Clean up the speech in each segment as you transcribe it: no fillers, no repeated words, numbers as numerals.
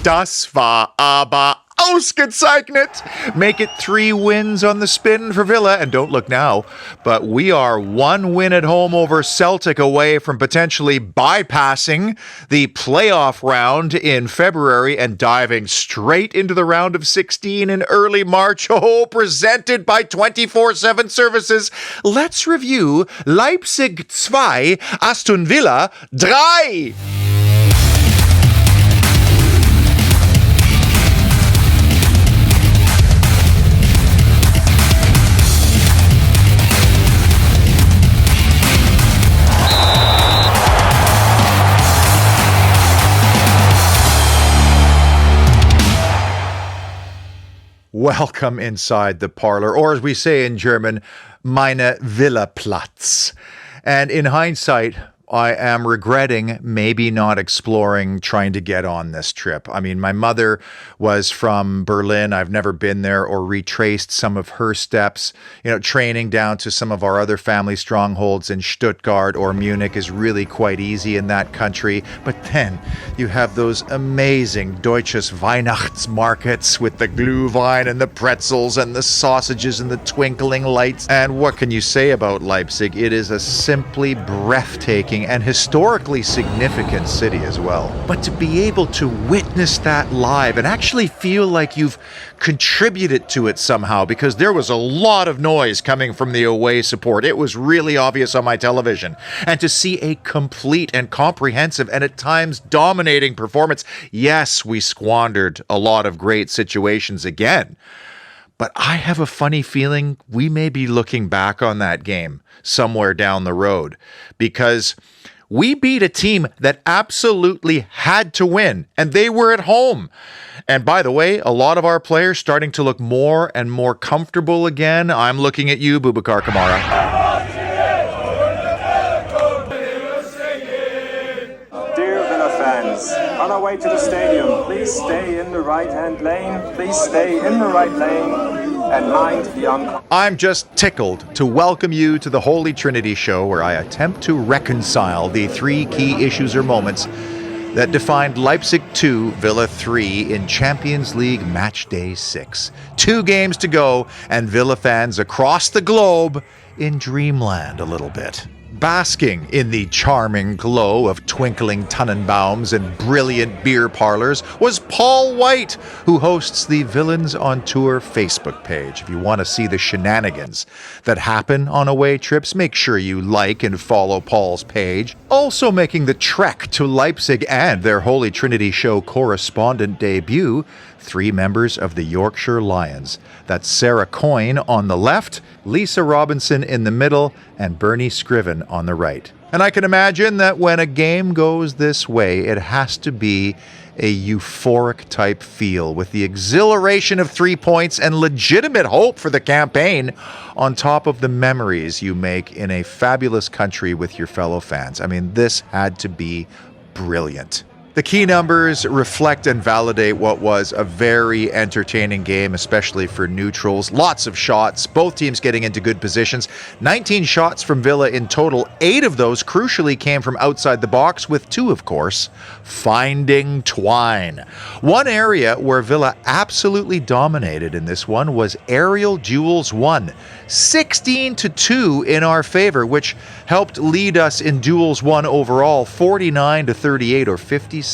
Das war aber ausgezeichnet. Make it 3 wins on the spin for Villa, and don't look now, but we are 1 win at home over Celtic away from potentially bypassing the playoff round in February and diving straight into the round of 16 in early March. Oh, presented by 24/7 Services. Let's review Leipzig 2, Aston Villa 3. Welcome inside the parlor, or as we say in German, meine Villa-Platz. And in hindsight, I am regretting maybe not exploring trying to get on this trip. I mean, my mother was from Berlin. I've never been there or retraced some of her steps. You know, training down to some of our other family strongholds in Stuttgart or Munich is really quite easy in that country. But then you have those amazing Deutsches Weihnachtsmarkets with the gluhwien and the pretzels and the sausages and the twinkling lights. And what can you say about Leipzig? It is a simply breathtaking and historically significant city as well. But to be able to witness that live and actually feel like you've contributed to it somehow, because there was a lot of noise coming from the away support. It was really obvious on my television. And to see a complete and comprehensive and at times dominating performance. Yes, we squandered a lot of great situations again. But I have a funny feeling we may be looking back on that game somewhere down the road, because we beat a team that absolutely had to win, and they were at home. And by the way, a lot of our players starting to look more and more comfortable again. I'm looking at you, Boubacar Kamara. On our way to the stadium, please stay in the right-hand lane. Please stay in the right lane and mind the oncoming. I'm just tickled to welcome you to the Holy Trinity show, where I attempt to reconcile the 3 key issues or moments that defined Leipzig 2, Villa 3 in Champions League Match Day 6. 2 games to go, and Villa fans across the globe in dreamland a little bit. Basking in the charming glow of twinkling Tannenbaums and brilliant beer parlors was Paul White, who hosts the Villains on Tour Facebook page. If you want to see the shenanigans that happen on away trips, make sure you like and follow Paul's page. Also making the trek to Leipzig and their Holy Trinity show correspondent debut, 3 members of the Yorkshire Lions. That's Sarah Coyne on the left, Lisa Robinson in the middle, and Bernie Scriven on the right. And I can imagine that when a game goes this way, it has to be a euphoric type feel, with the exhilaration of 3 points and legitimate hope for the campaign, on top of the memories you make in a fabulous country with your fellow fans. I mean, this had to be brilliant. The key numbers reflect and validate what was a very entertaining game, especially for neutrals. Lots of shots, both teams getting into good positions. 19 shots from Villa in total. 8 of those crucially came from outside the box, with 2, of course, finding twine. One area where Villa absolutely dominated in this one was aerial duels 1. 16-2 in our favor, which helped lead us in duels 1 overall, 49-38 or 56%.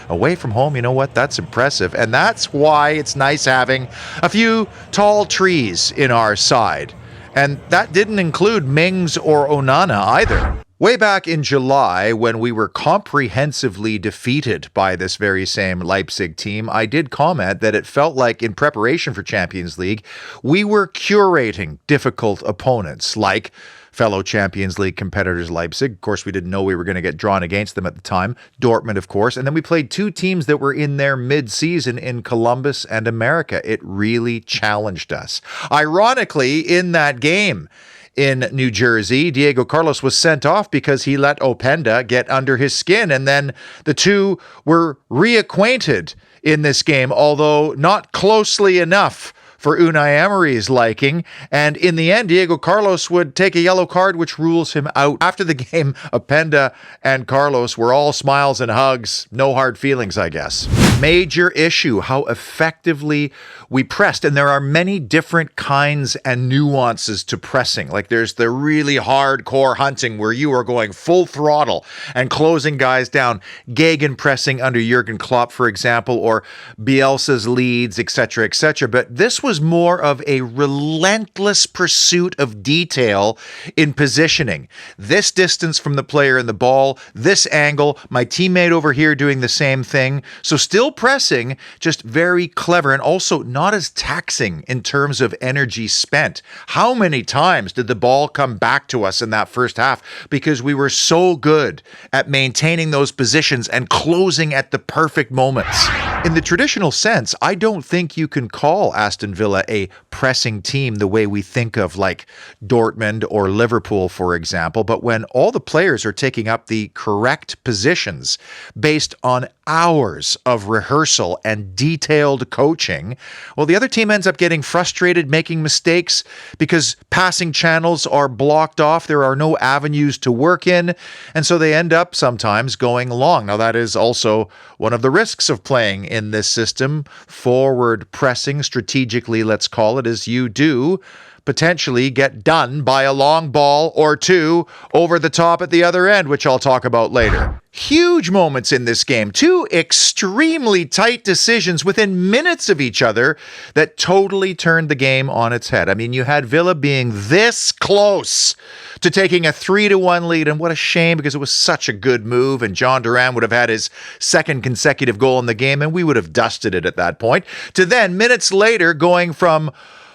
Away from home, you know what? That's impressive. And that's why it's nice having a few tall trees in our side. And that didn't include Mings or Onana either. Way back in July, when we were comprehensively defeated by this very same Leipzig team, I did comment that it felt like in preparation for Champions League, we were curating difficult opponents like fellow Champions League competitors Leipzig. Of course, we didn't know we were going to get drawn against them at the time. Dortmund, of course. And then we played 2 teams that were in their mid-season in Columbus and America. It really challenged us. Ironically, in that game in New Jersey, Diego Carlos was sent off because he let Openda get under his skin, and then the two were reacquainted in this game, although not closely enough for Unai Emery's liking, and in the end, Diego Carlos would take a yellow card, which rules him out. After the game, Openda and Carlos were all smiles and hugs, no hard feelings, I guess. Major issue, how effectively we pressed. And there are many different kinds and nuances to pressing. Like there's the really hardcore hunting where you are going full throttle and closing guys down, Gegen pressing under Jurgen Klopp, for example, or Bielsa's leads, etc., etc. But this was more of a relentless pursuit of detail in positioning. This distance from the player and the ball, this angle, my teammate over here doing the same thing. So still pressing, just very clever and also not as taxing in terms of energy spent. How many times did the ball come back to us in that first half? Because we were so good at maintaining those positions and closing at the perfect moments. In the traditional sense, I don't think you can call Aston Villa a pressing team the way we think of like Dortmund or Liverpool, for example. But when all the players are taking up the correct positions based on hours of rehearsal and detailed coaching, well, the other team ends up getting frustrated, making mistakes because passing channels are blocked off. There are no avenues to work in. And so they end up sometimes going long. Now, that is also one of the risks of playing in this system. Forward pressing strategically, let's call it, as you do potentially get done by a long ball or two over the top at the other end, which I'll talk about later. Huge moments in this game. Two extremely tight decisions within minutes of each other that totally turned the game on its head. I mean, you had Villa being this close to taking a 3-1 lead, and what a shame because it was such a good move, and John Duran would have had his second consecutive goal in the game, and we would have dusted it at that point, to then minutes later going from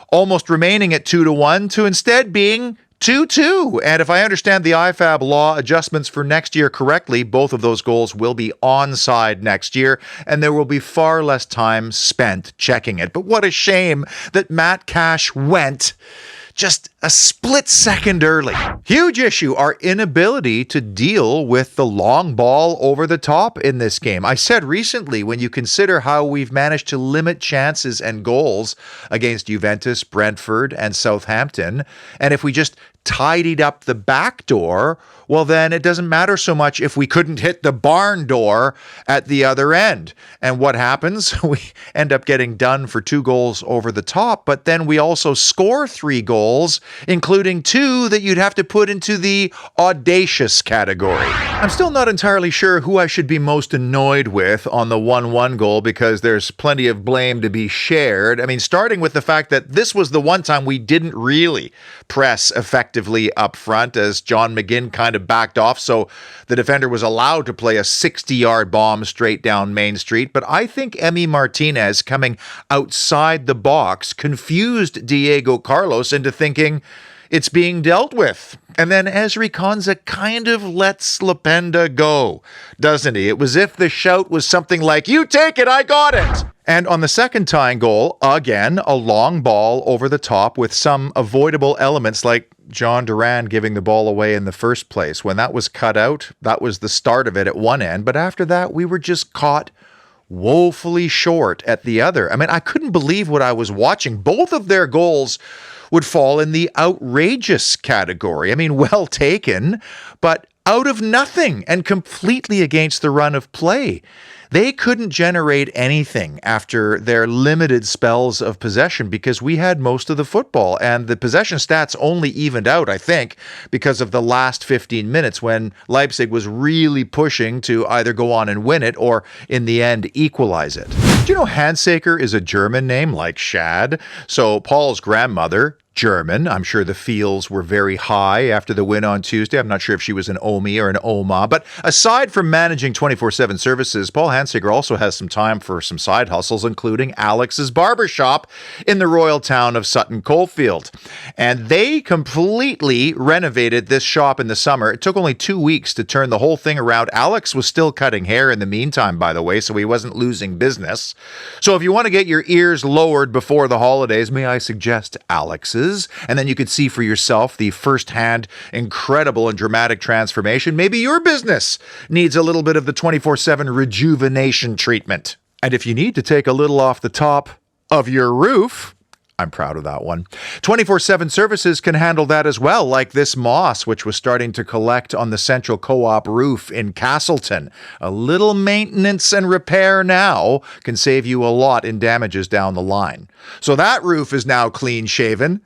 almost remaining at 2-1 to instead being 2-2. And if I understand the IFAB law adjustments for next year correctly, both of those goals will be onside next year, and there will be far less time spent checking it. But what a shame that Matt Cash went just a split second early. Huge issue, our inability to deal with the long ball over the top in this game. I said recently, when you consider how we've managed to limit chances and goals against Juventus, Brentford, and Southampton, and if we just tidied up the back door, well, then it doesn't matter so much if we couldn't hit the barn door at the other end. And what happens? We end up getting done for 2 goals over the top, but then we also score 3 goals, including 2 that you'd have to put into the audacious category. I'm still not entirely sure who I should be most annoyed with on the 1-1 goal because there's plenty of blame to be shared. I mean, starting with the fact that this was the one time we didn't really press effectively up front as John McGinn kind of backed off, so the defender was allowed to play a 60-yard bomb straight down Main Street. But I think Emi Martinez coming outside the box confused Diego Carlos into thinking it's being dealt with. And then Ezri Konsa kind of lets Lopenda go, doesn't he? It was as if the shout was something like, "You take it, I got it!" And on the second tying goal, again, a long ball over the top with some avoidable elements like John Duran giving the ball away in the first place. When that was cut out, that was the start of it at one end. But after that, we were just caught woefully short at the other. I mean, I couldn't believe what I was watching. Both of their goals would fall in the outrageous category. I mean, well taken, but out of nothing and completely against the run of play. They couldn't generate anything after their limited spells of possession because we had most of the football, and the possession stats only evened out, I think, because of the last 15 minutes when Leipzig was really pushing to either go on and win it or, in the end, equalize it. Do you know Handsaker is a German name like Shad? So Paul's grandmother, German. I'm sure the feels were very high after the win on Tuesday. I'm not sure if she was an Omi or an Oma. But aside from managing 24/7 services, Paul Handsaker also has some time for some side hustles, including Alex's barbershop in the royal town of Sutton Coldfield. And they completely renovated this shop in the summer. It took only 2 weeks to turn the whole thing around. Alex was still cutting hair in the meantime, by the way, so he wasn't losing business. So if you want to get your ears lowered before the holidays, may I suggest Alex's? And then you could see for yourself the firsthand, incredible and dramatic transformation. Maybe your business needs a little bit of the 24/7 rejuvenation treatment. And if you need to take a little off the top of your roof, I'm proud of that one. 24/7 services can handle that as well, like this moss, which was starting to collect on the Central Co-op roof in Castleton. A little maintenance and repair now can save you a lot in damages down the line. So that roof is now clean shaven.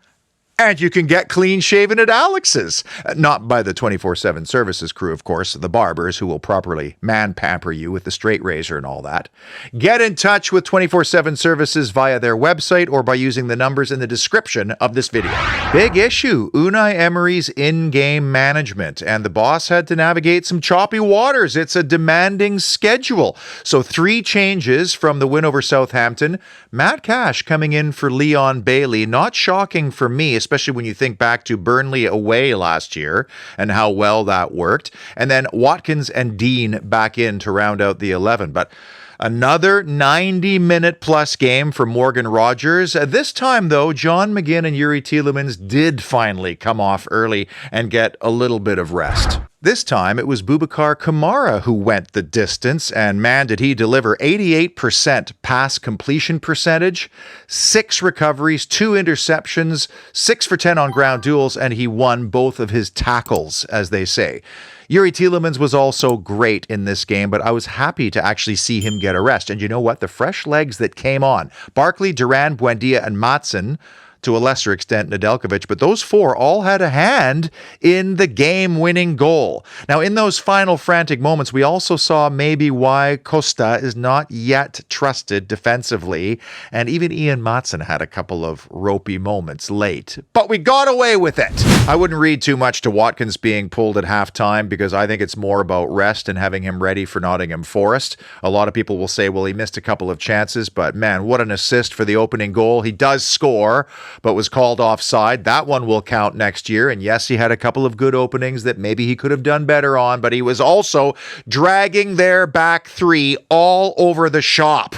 And you can get clean shaven at Alex's. Not by the 24/7 services crew, of course, the barbers who will properly man pamper you with the straight razor and all that. Get in touch with 24/7 services via their website or by using the numbers in the description of this video. Big issue, Unai Emery's in-game management, and the boss had to navigate some choppy waters. It's a demanding schedule. So 3 changes from the win over Southampton. Matt Cash coming in for Leon Bailey. Not shocking for me, especially when you think back to Burnley away last year and how well that worked. And then Watkins and Dean back in to round out the 11. But another 90-minute plus game for Morgan Rogers. This time, though, John McGinn and Yuri Tielemans did finally come off early and get a little bit of rest. This time, it was Boubacar Kamara who went the distance, and man, did he deliver. 88% pass completion percentage, 6 recoveries, 2 interceptions, 6 for 10 on ground duels, and he won both of his tackles, as they say. Yuri Tielemans was also great in this game, but I was happy to actually see him get a rest. And you know what? The fresh legs that came on, Barkley, Duran, Buendia, and Matson, to a lesser extent Nedeljkovic, but those 4 all had a hand in the game-winning goal. Now, in those final frantic moments, we also saw maybe why Costa is not yet trusted defensively, and even Ian Matson had a couple of ropey moments late. But we got away with it! I wouldn't read too much to Watkins being pulled at halftime, because I think it's more about rest and having him ready for Nottingham Forest. A lot of people will say, well, he missed a couple of chances, but man, what an assist for the opening goal. He does score, but was called offside. That one will count next year. And yes, he had a couple of good openings that maybe he could have done better on, but he was also dragging their back 3 all over the shop.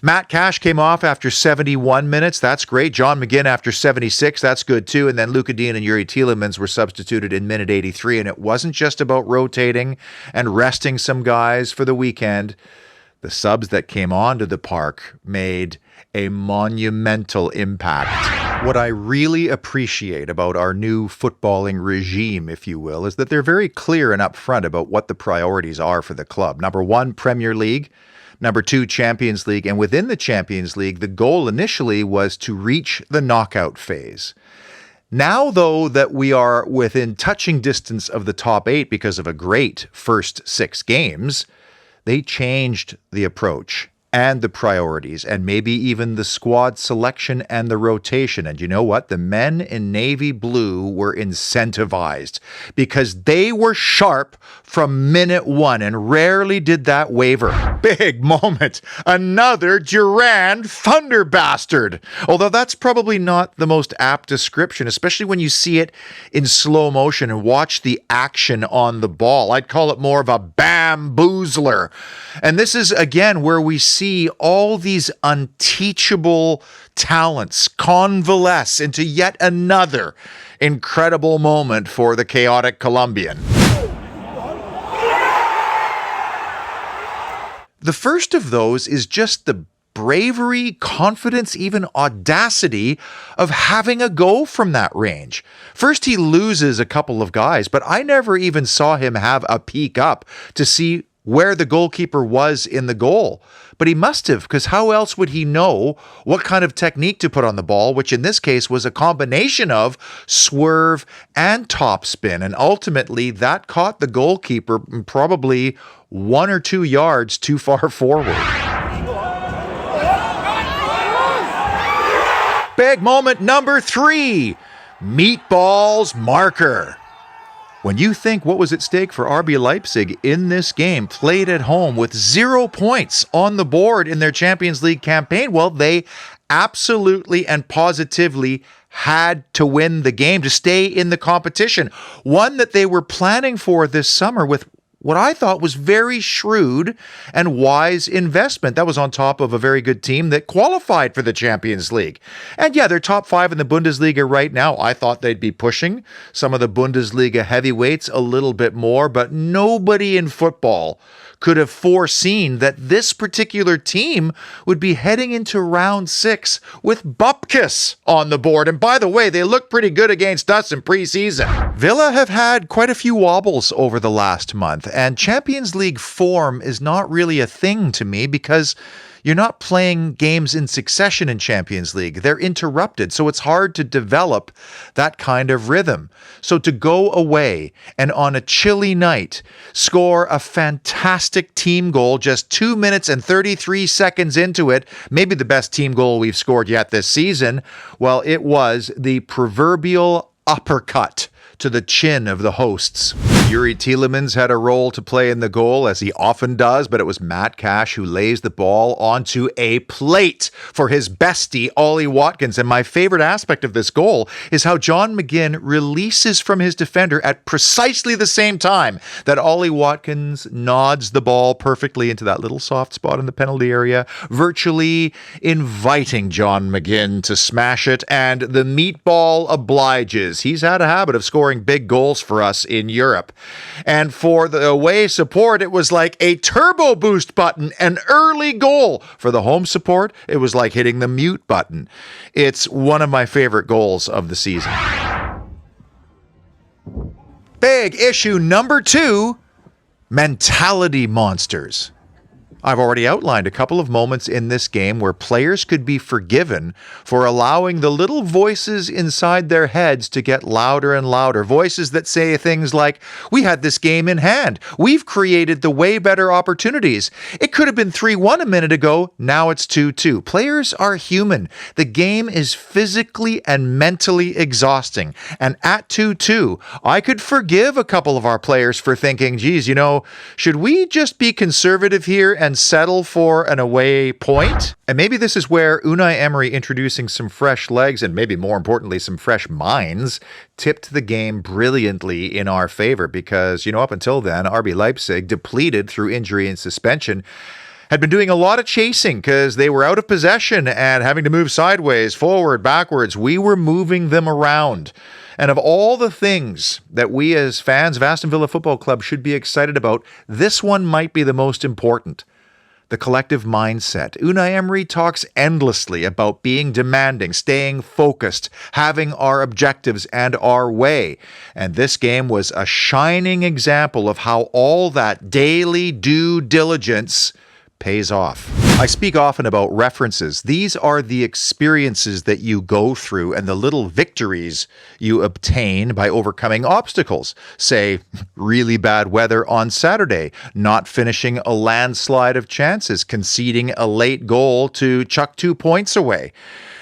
Matt Cash came off after 71 minutes. That's great. John McGinn after 76. That's good too. And then Luca Dean and Yuri Tielemans were substituted in minute 83. And it wasn't just about rotating and resting some guys for the weekend. The subs that came onto the park made a monumental impact. What I really appreciate about our new footballing regime, if you will, is that they're very clear and upfront about what the priorities are for the club. Number 1, Premier League. Number 2, Champions League. And within the Champions League, the goal initially was to reach the knockout phase. Now, though, that we are within touching distance of the top 8 because of a great first 6 games, they changed the approach and the priorities, and maybe even the squad selection and the rotation. And you know what? The men in navy blue were incentivized because they were sharp from minute 1, and rarely did that waver. Big moment. Another Duran thunder bastard. Although that's probably not the most apt description, especially when you see it in slow motion and watch the action on the ball. I'd call it more of a bamboozler. And this is, again, where we see all these unteachable talents convalesce into yet another incredible moment for the chaotic Colombian. The first of those is just the bravery, confidence, even audacity of having a go from that range. First, he loses a couple of guys, but I never even saw him have a peek up to see where the goalkeeper was in the goal. But he must have, because how else would he know what kind of technique to put on the ball, which in this case was a combination of swerve and topspin. And ultimately, that caught the goalkeeper probably 1 or 2 yards too far forward. Big moment number 3, Meatball's marker. When you think what was at stake for RB Leipzig in this game, played at home with 0 points on the board in their Champions League campaign, well, they absolutely and positively had to win the game to stay in the competition. One that they were planning for this summer with what I thought was very shrewd and wise investment. That was on top of a very good team that qualified for the Champions League. And yeah, they're top 5 in the Bundesliga right now. I thought they'd be pushing some of the Bundesliga heavyweights a little bit more, but nobody in football could have foreseen that this particular team would be heading into round 6 with Bupkis on the board. And by the way, they look pretty good against us in preseason. Villa have had quite a few wobbles over the last month, and Champions League form is not really a thing to me because you're not playing games in succession in Champions League. They're interrupted, so it's hard to develop that kind of rhythm. So to go away and on a chilly night score a fantastic team goal just 2 minutes and 33 seconds into it, maybe the best team goal we've scored yet this season, well, it was the proverbial uppercut to the chin of the hosts. Yuri Tielemans had a role to play in the goal, as he often does, but it was Matt Cash who lays the ball onto a plate for his bestie, Ollie Watkins. And my favorite aspect of this goal is how John McGinn releases from his defender at precisely the same time that Ollie Watkins nods the ball perfectly into that little soft spot in the penalty area, virtually inviting John McGinn to smash it. And the Meatball obliges. He's had a habit of scoring big goals for us in Europe. And for the away support, it was like a turbo boost button, an early goal. For the home support, it was like hitting the mute button. It's one of my favorite goals of the season. Big issue number 2, mentality monsters. I've already outlined a couple of moments in this game where players could be forgiven for allowing the little voices inside their heads to get louder and louder. Voices that say things like, we had this game in hand. We've created the way better opportunities. It could have been 3-1 a minute ago. Now it's 2-2. Players are human. The game is physically and mentally exhausting. And at 2-2, I could forgive a couple of our players for thinking, geez, should we just be conservative here and settle for an away point? And maybe this is where Unai Emery introducing some fresh legs and maybe more importantly some fresh minds tipped the game brilliantly in our favor, because up until then RB Leipzig, depleted through injury and suspension, had been doing a lot of chasing because they were out of possession and having to move sideways, forward, backwards. We were moving them around. And of all the things that we as fans of Aston Villa Football Club should be excited about, this one might be the most important. The collective mindset. Unai Emery talks endlessly about being demanding, staying focused, having our objectives and our way. And this game was a shining example of how all that daily due diligence pays off. I speak often about references. These are the experiences that you go through and the little victories you obtain by overcoming obstacles. Say, really bad weather on Saturday, not finishing a landslide of chances, conceding a late goal to chuck 2 points away.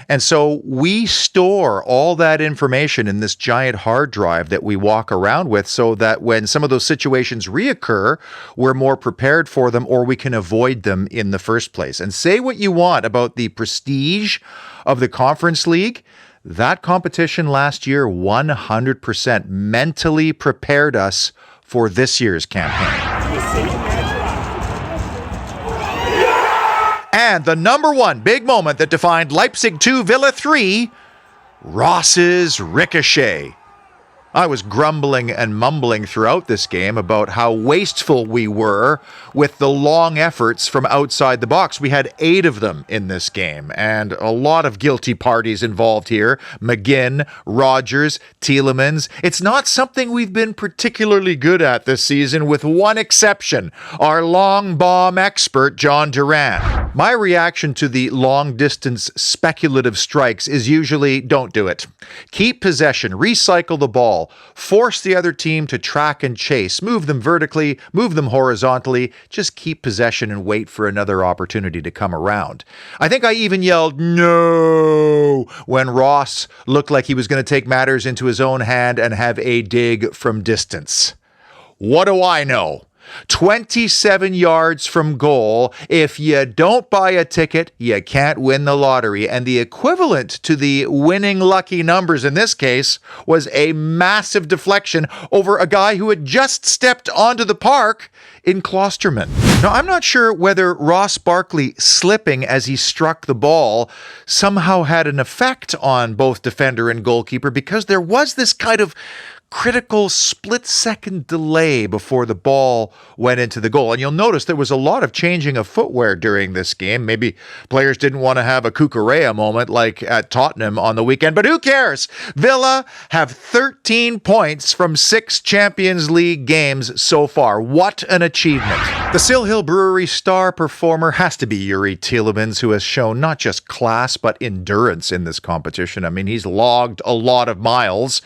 And so we store all that information in this giant hard drive that we walk around with so that when some of those situations reoccur, we're more prepared for them or we can avoid them in the first place. And say what you want about the prestige of the Conference League, that competition last year 100% mentally prepared us for this year's campaign. And the number one big moment that defined Leipzig 2, Villa 3, Ross's ricochet. I was grumbling and mumbling throughout this game about how wasteful we were with the long efforts from outside the box. We had 8 of them in this game, and a lot of guilty parties involved here. McGinn, Rodgers, Tielemans. It's not something we've been particularly good at this season, with one exception, our long bomb expert, John Duran. My reaction to the long-distance speculative strikes is usually, don't do it. Keep possession, recycle the ball, force the other team to track and chase, move them vertically, move them horizontally, just keep possession and wait for another opportunity to come around. I think I even yelled, no, when Ross looked like he was going to take matters into his own hand and have a dig from distance. What do I know? 27 yards from goal. If you don't buy a ticket, you can't win the lottery. And the equivalent to the winning lucky numbers in this case was a massive deflection over a guy who had just stepped onto the park in Klosterman. Now, I'm not sure whether Ross Barkley slipping as he struck the ball somehow had an effect on both defender and goalkeeper, because there was this kind of critical split-second delay before the ball went into the goal. And you'll notice there was a lot of changing of footwear during this game. Maybe players didn't want to have a Cucurella moment like at Tottenham on the weekend, but who cares? Villa have 13 points from 6 Champions League games so far. What an achievement. The Sill Hill Brewery star performer has to be Youri Tielemans, who has shown not just class but endurance in this competition. I mean, he's logged a lot of miles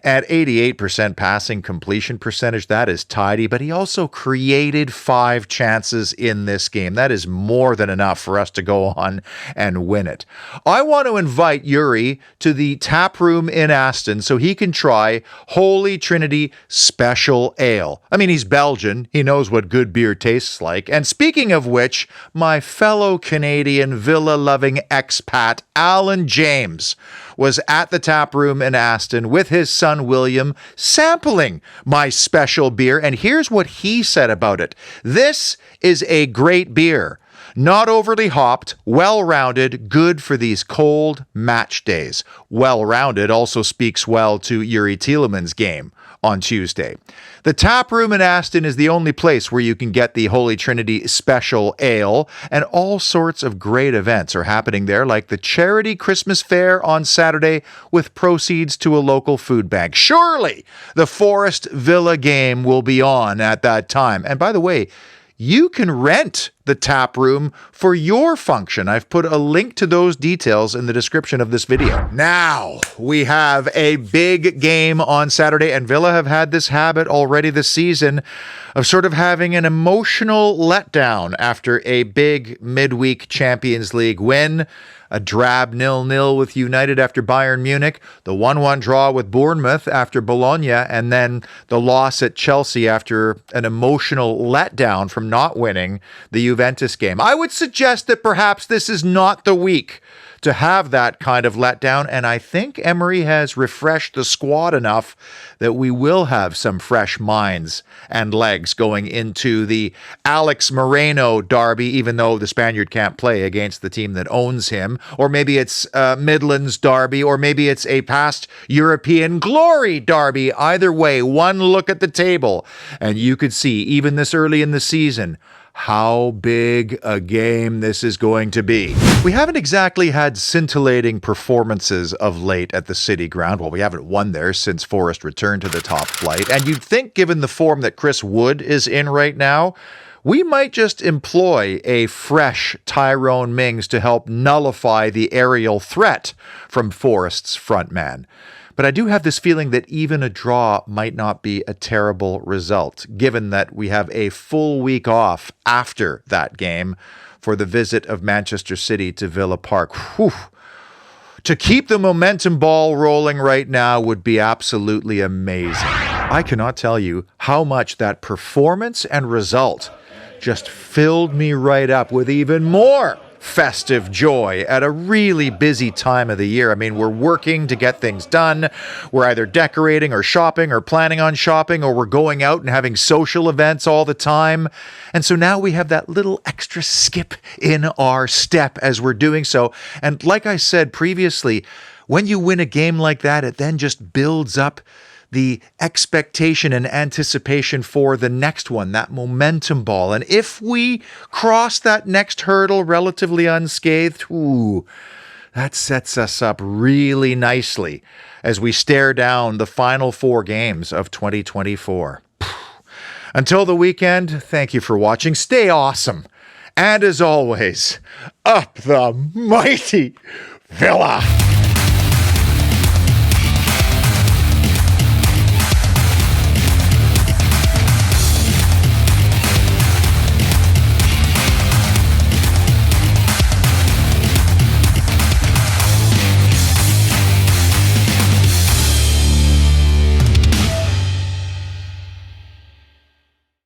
at 88% passing completion percentage. That is tidy, but he also created 5 chances in this game. That is more than enough for us to go on and win it. I want to invite Youri to the taproom in Aston so he can try Holy Trinity Special Ale. I mean, he's Belgian. He knows what good beer tastes like. And speaking of which, my fellow Canadian Villa-loving expat Alan James was at the taproom in Aston with his son William sampling my special beer. And here's what he said about it. This is a great beer. Not overly hopped, well-rounded, good for these cold match days. Well-rounded also speaks well to Youri Tielemans' game on Tuesday. The taproom in Aston is the only place where you can get the Holy Trinity Special Ale, and all sorts of great events are happening there, like the charity Christmas fair on Saturday with proceeds to a local food bank. Surely the Forest Villa game will be on at that time. And by the way, you can rent the tap room for your function. I've put a link to those details in the description of this video. Now, we have a big game on Saturday, and Villa have had this habit already this season of sort of having an emotional letdown after a big midweek Champions League win. A drab 0-0 with United after Bayern Munich, the 1-1 draw with Bournemouth after Bologna, and then the loss at Chelsea after an emotional letdown from not winning the Juventus game. I would suggest that perhaps this is not the week to have that kind of letdown, and I think Emery has refreshed the squad enough that we will have some fresh minds and legs going into the Alex Moreno derby, even though the Spaniard can't play against the team that owns him. Or maybe it's Midlands derby, or maybe it's a past European glory derby. Either way, one look at the table, and you could see, even this early in the season, how big a game this is going to be. We haven't exactly had scintillating performances of late at the City Ground. Well, we haven't won there since Forest returned to the top flight. And you'd think, given the form that Chris Wood is in right now, we might just employ a fresh Tyrone Mings to help nullify the aerial threat from Forest's frontman. But I do have this feeling that even a draw might not be a terrible result, given that we have a full week off after that game for the visit of Manchester City to Villa Park. Whew. To keep the momentum ball rolling right now would be absolutely amazing. I cannot tell you how much that performance and result just filled me right up with even more festive joy at a really busy time of the year. I mean, we're working to get things done. We're either decorating or shopping or planning on shopping, or we're going out and having social events all the time. And so now we have that little extra skip in our step as we're doing so. And like I said previously, when you win a game like that, it then just builds up the expectation and anticipation for the next one, that momentum ball. And if we cross that next hurdle relatively unscathed, that sets us up really nicely as we stare down the final 4 games of 2024. Until the weekend, thank you for watching. Stay awesome. And as always, up the mighty Villa.